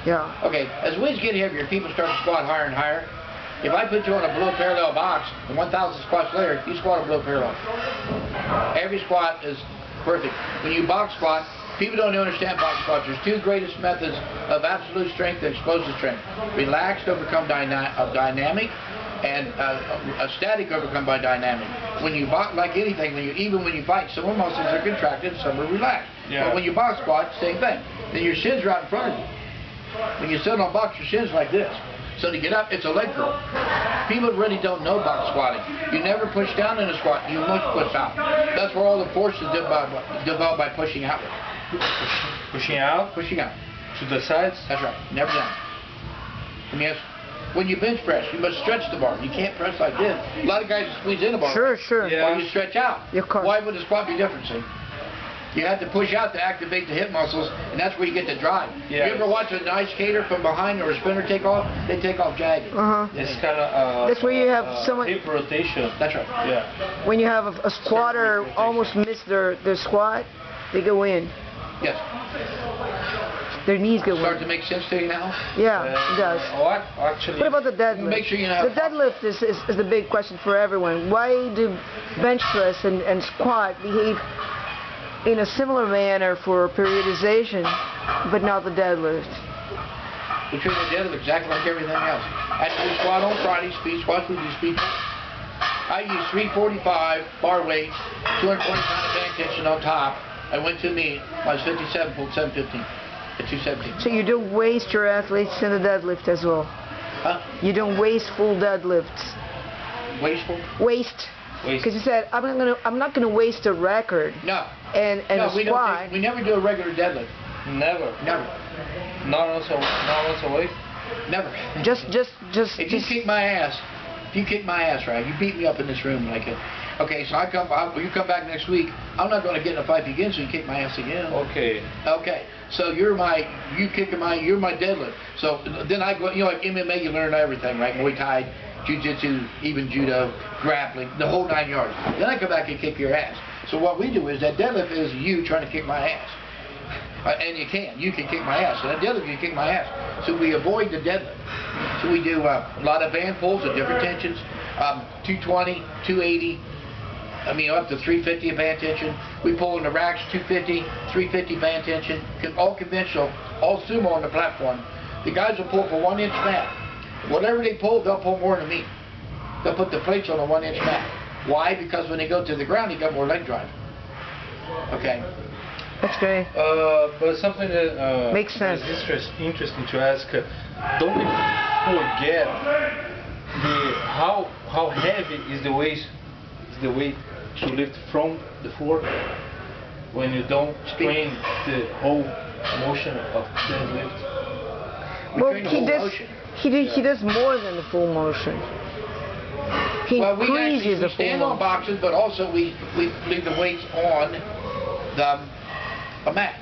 Yeah. Okay, as weights get heavier, people start to squat higher and higher. If I put you on a below parallel box, and 1,000 squats later, you squat a below parallel. Every squat is perfect. When you box squat, people don't understand box squats. There's two greatest methods of absolute strength and explosive strength. Relaxed overcome dynamic, and a static overcome by dynamic. When you box, like anything, even when you fight, some muscles are contracted, some are relaxed. Yeah. But when you box squat, same thing. Then your shins are out in front of you. When you sit on a box, your shins like this. So to get up, it's a leg curl. People really don't know box squatting. You never push down in a squat, you must push out. That's where all the force is developed by pushing out. Pushing out? Pushing out. To the sides? That's right, never down. And yes, when you bench press, you must stretch the bar. You can't press like this. A lot of guys squeeze in a bar. Sure, sure. Yeah. Or you stretch out. Why would the squat be different, see? You have to push out to activate the hip muscles, and that's where you get the drive. Yeah. You ever watch a nice skater from behind or a sprinter take off? They take off jagged. It's kind of that's where you have someone. hip rotation. That's right. Yeah. When you have a squatter almost miss their squat, they go in. Yes. Their knees go Start in. to make sense to you now? Yeah, it does. Actually. What about the deadlift? Make sure you know. The deadlift is the big question for everyone. Why do bench press and squat behave in a similar manner for periodization, but not the deadlift? We treat the deadlift exactly like everything else. After we squat on Friday, speed squats, we do speed. I use 345 bar weight, 240 pound of band tension on top. I went to meet, I was 57, pulled 715 at 217. So you don't waste your athletes in the deadlift as well? Huh? You don't waste full deadlifts? Wasteful? Waste. Because you said I'm not gonna waste a record. No. And no, a squat. We never do a regular deadlift. Never. Never. Not once a week. Never. Just. If you kick my ass, right? You beat me up in this room like it. Okay, so you come back next week. I'm not going to get in a fight again, so you kick my ass again. Okay. Okay. So you're my deadlift. So then I go, like MMA, you learn everything, right? Muay Thai, Jiu-Jitsu, even judo, grappling, the whole 9 yards. Then I come back and kick your ass. So what we do is that deadlift is you trying to kick my ass. And you can kick my ass. So that deadlift, you kick my ass. So we avoid the deadlift. So we do a lot of band pulls at different tensions, 220, 280, up to 350 of band tension. We pull in the racks, 250, 350 band tension, all conventional, all sumo on the platform. The guys will pull for 1 inch mat. Whatever they pull, they'll pull more than me. They'll put the plates on a 1 inch mat. Why? Because when they go to the ground, you got more leg drive. Okay. That's great. But something that makes sense. Is interesting to ask. Don't we forget how heavy is the weight to lift from the floor when you don't train the whole motion of the lift? Well, he does more than the full motion. He increases the full motion. We stand on boxes, but also we leave the weights on a mat.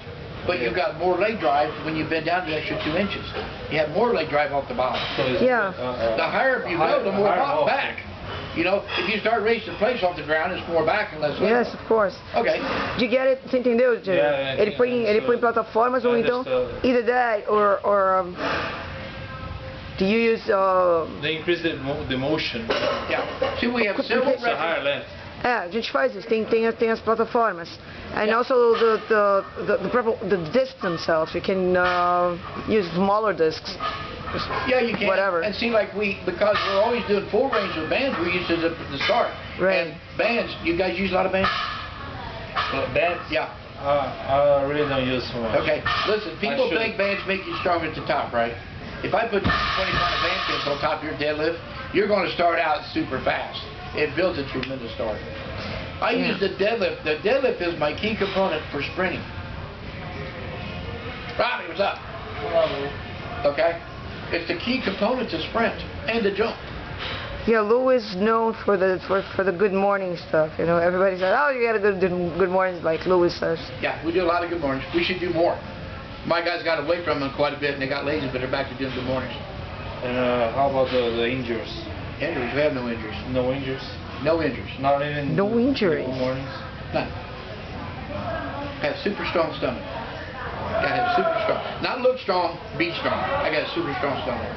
But you've got more leg drive when you bend down the extra 2 inches. You have more leg drive off the bottom. So yeah. The higher up you go, the more back. You know, if you start raising the plates off the ground, it's more back and less leg. Yes, of course. Okay. Do you get it? Você entendeu, Jay? Yeah, ele põe plataformas ou então either that or do you use they increase the motion. Yeah. See, we have several higher length. A gente faz isso. Tem as plataformas. And also the discs themselves. You can use smaller discs. Yeah, you can. Whatever. And see, because we're always doing full range of bands, we use it at the start. Right. And bands, you guys use a lot of bands? Bands? Yeah. I really don't use so much. Okay. Listen, people think bands make you stronger at the top, right? If I put 20 pound band kits on top of your deadlift, you're going to start out super fast. It builds a tremendous start. I use the deadlift. The deadlift is my key component for sprinting. Robbie, what's up? Okay? It's the key component to sprint and to jump. Yeah, Lou is known for the good morning stuff. You know, everybody says, "Oh, you got a good morning," like Louie says. Yeah, we do a lot of good mornings. We should do more. My guys got away from them quite a bit, and they got lazy, but they're back to doing good mornings. And how about the injuries? Injuries? We have no injuries. No injuries? No injuries. Not even no injuries. Mornings? None. Have super strong stomach. Gotta have super strong. Not look strong, be strong. I got a super strong stomach.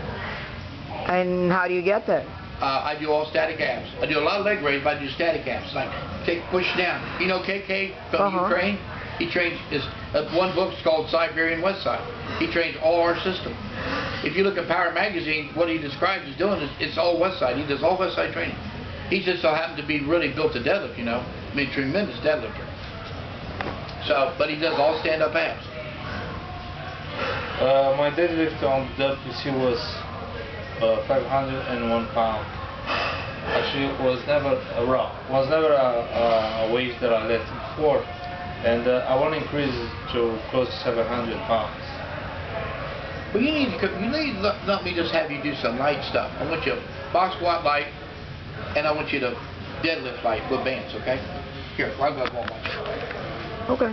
And how do you get that? I do all static abs. I do a lot of leg raises, but I do static abs. Like push down. You know KK from Ukraine? He trains one book's called Siberian West Side. He trains all our system. If you look at Power Magazine, what he describes as doing is it's all West Side. He does all West Side training. He just so happened to be really built to deadlift, you know. I mean, tremendous deadlifter. So, but he does all stand-up abs. My deadlift on WC was 501 pounds. Actually, it was never a weight that I lifted before, and I want to increase it to close to 700 pounds. Well, you need to let me just have you do some light stuff. I want you to box squat light, and I want you to deadlift light with bands, okay? Here, I'll go one. Okay.